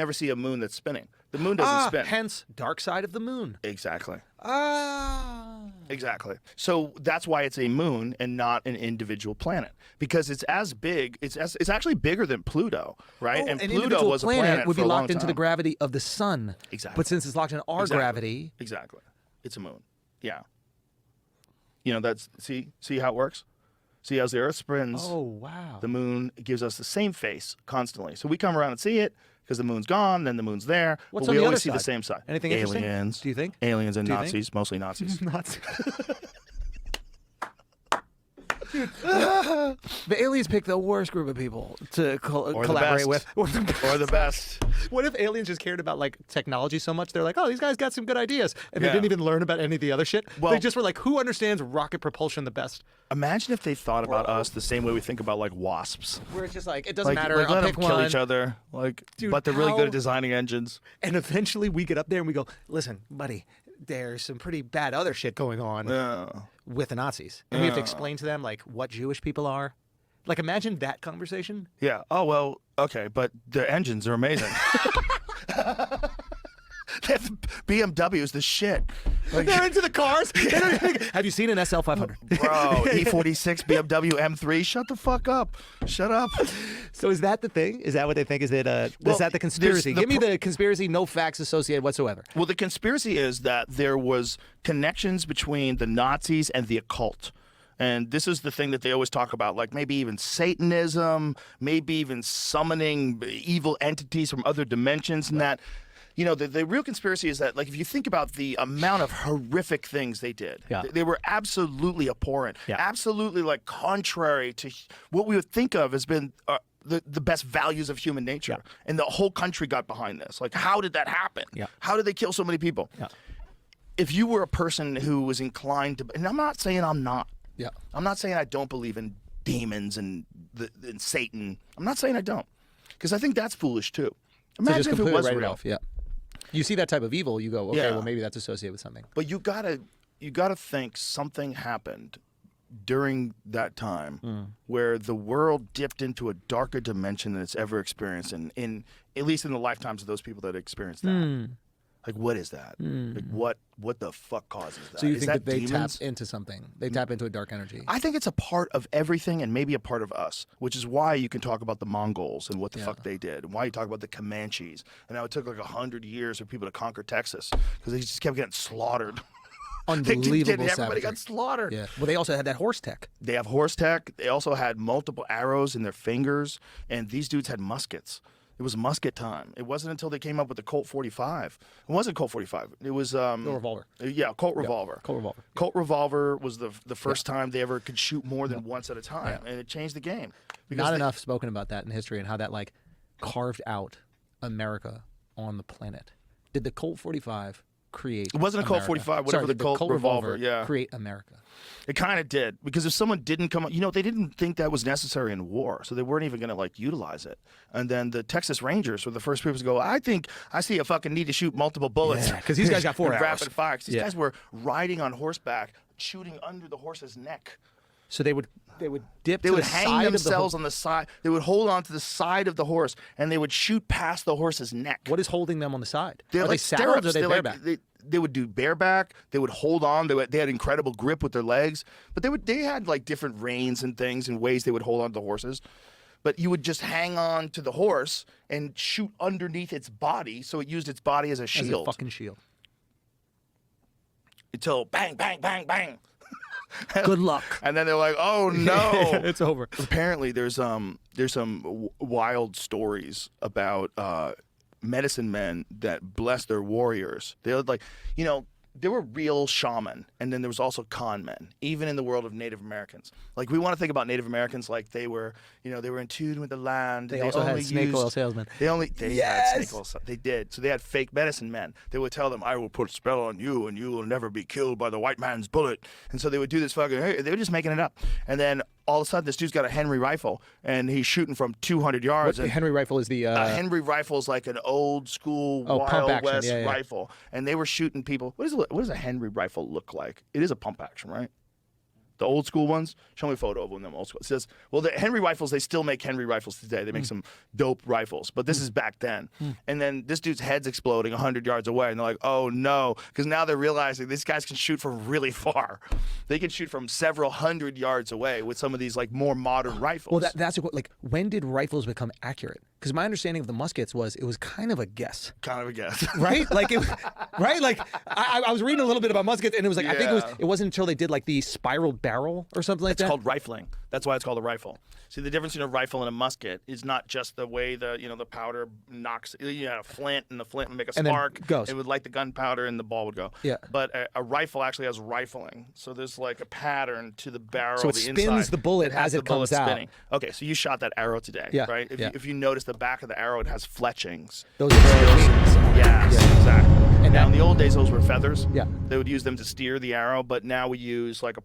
never see a moon that's spinning. The moon doesn't spin. Hence, dark side of the moon. Exactly. Ah. Exactly. So that's why it's a moon and not an individual planet, because it's as big. It's actually bigger than Pluto, right? Oh, and an Pluto individual was a planet planet would be for a long locked into the time. gravity of the sun. Exactly. But since it's locked in our gravity, exactly, it's a moon. Yeah. You know, that's see how it works. See, as the Earth spins, oh wow, the moon gives us the same face constantly. So we come around and see it because the moon's gone, then the moon's there. What's but on we the always other see the side? same side. Anything interesting? Aliens. Do you think? Aliens and Do you think? Nazis, mostly Nazis. Nazis. The aliens pick the worst group of people to collaborate with. Or the best. What if aliens just cared about like technology so much? They're like, oh, these guys got some good ideas, and they Yeah. didn't even learn about any of the other shit. Well- They just were like, who understands rocket propulsion the best? Imagine if they thought about us the same way we think about like wasps. Where it's just like, it doesn't Like, matter. like I'll let pick them kill one. each other. Like, Dude, but they're really good how- at designing engines. And eventually we get up there and we go, listen, buddy, there's some pretty bad other shit going on Yeah. with the Nazis. And we have to explain to them like what Jewish people are. Like imagine that conversation. Yeah. Oh well. Okay, but the engines are amazing. They have BMWs, the shit. Like, They're into the cars. They don't even think- have you seen an SL500? bro, E46 BMW M3. Shut the fuck up. Shut up. So is that the thing? Is that what they think? Is it is Well, that the conspiracy? there's the Give me the conspiracy, no facts associated whatsoever. Well, the conspiracy is that there was connections between the Nazis and the occult. And this is the thing that they always talk about, like maybe even Satanism, maybe even summoning evil entities from other dimensions. And that, you know, the real conspiracy is that, like, if you think about the amount of horrific things they did, Yeah. they were absolutely abhorrent, Yeah. absolutely, like, contrary to what we would think of as being the best values of human nature. Yeah. And the whole country got behind this. Like, how did that happen? Yeah. How did they kill so many people? Yeah. If you were a person who was inclined to, and I'm not saying I'm not. Yeah. I'm not saying I don't believe in demons and Satan. I'm not saying I don't, because I think that's foolish too. So just Imagine if it completely was write it real. off. Yeah. You see that type of evil, you go, okay, Yeah. well maybe that's associated with something. But you gotta think something happened during that time where the world dipped into a darker dimension than it's ever experienced, in at least in the lifetimes of those people that experienced that. Like, what is that? Like, what the fuck causes that? So you Is think that they demons? tap into something? They tap into a dark energy. I think it's a part of everything and maybe a part of us, which is why you can talk about the Mongols and what the fuck they did, and why you talk about the Comanches, and how it took like 100 years for people to conquer Texas because they just kept getting slaughtered. Unbelievable Everybody savagery. got slaughtered. Yeah. Well, they also had that horse tech. They have horse tech. They also had multiple arrows in their fingers, and these dudes had muskets. It was musket time. It wasn't until they came up with the Colt 45. It wasn't Colt 45. It was The revolver. Yeah, Colt revolver. Colt revolver. Colt revolver was the first time they ever could shoot more than once at a time, Yeah. and it changed the game. Not enough spoken about that in history and how that like carved out America on the planet. Did the Colt 45 create? It wasn't a Colt America? 45, whatever Sorry, the Colt revolver, yeah. create America. It kind of did, because if someone didn't come up, they didn't think that was necessary in war, so they weren't even going to like utilize it. And then the Texas Rangers were the first people to go, I think I see a fucking need to shoot multiple bullets. Yeah, 'cause these guys got 4 in hours. rapid fire. 'Cause these Yeah. guys were riding on horseback, shooting under the horse's neck. So they would dip. They to would the hang side themselves of on the side. They would hold on to the side of the horse, and they would shoot past the horse's neck. What is holding them on the side? They're Are they like saddled or stirrups. are they They're bareback? like, they would do bareback. They would hold on. They had incredible grip with their legs, but they had like different reins and things and ways they would hold on to the horses. But you would just hang on to the horse and shoot underneath its body, so it used its body as a As shield a fucking shield. until bang, bang, bang, bang. Good luck. And then they're like, "Oh no, It's over. Apparently, there's some wild stories about medicine men that bless their warriors. They would there were real shaman, and then there was also con men, even in the world of Native Americans. Like, we want to think about Native Americans like they were, they were in tune with the land. They also had snake oil salesmen. They had snake oil. They did. So they had fake medicine men. They would tell them, "I will put a spell on you, and you will never be killed by the white man's bullet." And so they would do this fucking. They were just making it up. And then all of a sudden, this dude's got a Henry rifle, and he's shooting from 200 yards. What, and Henry rifle is the a Henry rifle is like an old school pump Wild action. West Yeah, yeah. rifle, and they were shooting people. What does a Henry rifle look like? It is a pump action, right? The old school ones. Show me a photo of one of them old school. It says, well, the Henry rifles, they still make Henry rifles today. They make some dope rifles, but this is back then. And then this dude's head's exploding 100 yards away, and they're like, oh no, because now they're realizing these guys can shoot from really far. They can shoot from several hundred yards away with some of these like more modern rifles. Well, that's like, when did rifles become accurate? Because my understanding of the muskets was it was kind of a guess. Kind of a guess. Right? Like, right? Like, I was reading a little bit about muskets, and it was like, I think Yeah. it wasn't until they did like the spiraled barrel or something like It's that. called rifling. That's why it's called a rifle. See, the difference between a rifle and a musket is not just the way the powder knocks. You had a flint, and the flint would make a And then spark. goes. It would light the gunpowder, and the ball would go. Yeah. But a rifle actually has rifling. So there's like a pattern to the barrel. So it the spins inside. the bullet has as the it comes bullet out. spinning. Okay, so you shot that arrow today, Yeah, right? yeah. If you notice the back of the arrow, it has fletchings. Those are the wings. Yes, Yeah. exactly. And Now, that- in the old days, those were feathers. Yeah. They would use them to steer the arrow, but now we use like a